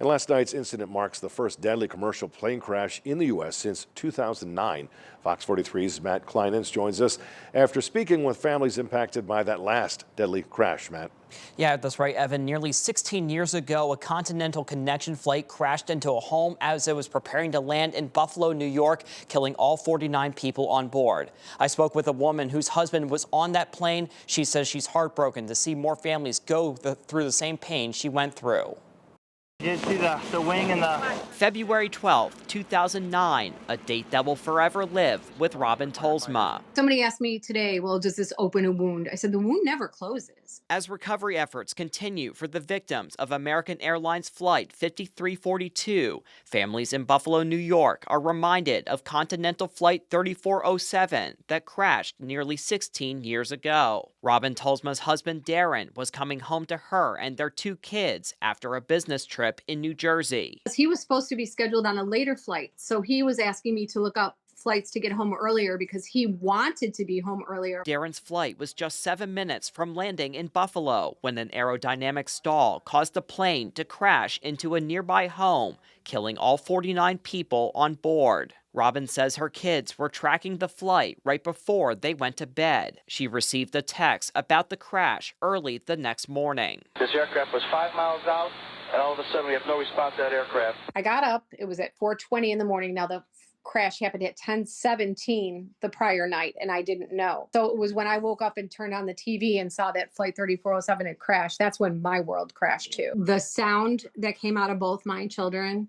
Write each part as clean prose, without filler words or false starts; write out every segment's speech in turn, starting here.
And last night's incident marks the first deadly commercial plane crash in the U.S. since 2009. Fox 43's Matt Kleinens joins us after speaking with families impacted by that last deadly crash. Matt. Yeah, that's right, Evan. Nearly 16 years ago, a Continental Connection flight crashed into a home as it was preparing to land in Buffalo, New York, killing all 49 people on board. I spoke with a woman whose husband was on that plane. She says she's heartbroken to see more families go through the same pain she went through. You see the wing and the... February 12th, 2009, a date that will forever live with Robin Tolsma. Somebody asked me today, well, does this open a wound? I said, the wound never closes. As recovery efforts continue for the victims of American Airlines Flight 5342, families in Buffalo, New York are reminded of Continental Flight 3407 that crashed nearly 16 years ago. Robin Tolsma's husband, Darren, was coming home to her and their 2 kids after a business trip in New Jersey. He was supposed to be scheduled on a later flight, so he was asking me to look up flights to get home earlier because he wanted to be home earlier. Darren's flight was just 7 minutes from landing in Buffalo when an aerodynamic stall caused the plane to crash into a nearby home, killing all 49 people on board. Robin says her kids were tracking the flight right before they went to bed. She received a text about the crash early the next morning. This aircraft was 5 miles out, and all of a sudden we have no response to that aircraft. I got up. It was at 4:20 in the morning. Now, the crash happened at 10:17 the prior night, and I didn't know. So it was when I woke up and turned on the TV and saw that Flight 3407 had crashed. That's when my world crashed, too. The sound that came out of both my children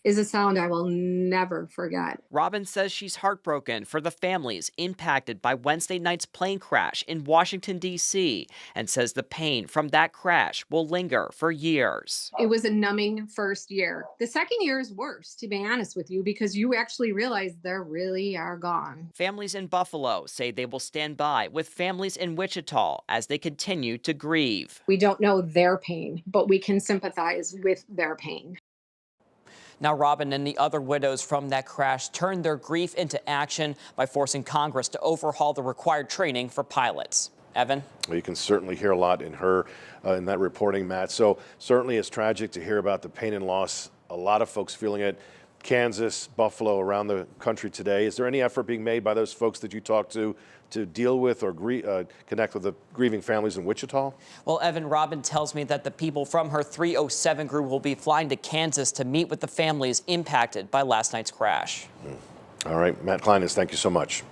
is a sound I will never forget. Robin says she's heartbroken for the families impacted by Wednesday night's plane crash in Washington, D.C., and says the pain from that crash will linger for years. It was a numbing first year. The second year is worse, to be honest with you, because you actually realize they really are gone. Families in Buffalo say they will stand by with families in Wichita as they continue to grieve. We don't know their pain, but we can sympathize with their pain. Now, Robin and the other widows from that crash turned their grief into action by forcing Congress to overhaul the required training for pilots. Evan? Well, you can certainly hear a lot in her in that reporting, Matt. So certainly it's tragic to hear about the pain and loss. A lot of folks feeling it. Kansas, Buffalo, around the country today. Is there any effort being made by those folks that you talked to deal with or connect with the grieving families in Wichita? Well, Evan, Robin tells me that the people from her 307 group will be flying to Kansas to meet with the families impacted by last night's crash. All right, Matt Kleinens, thank you so much.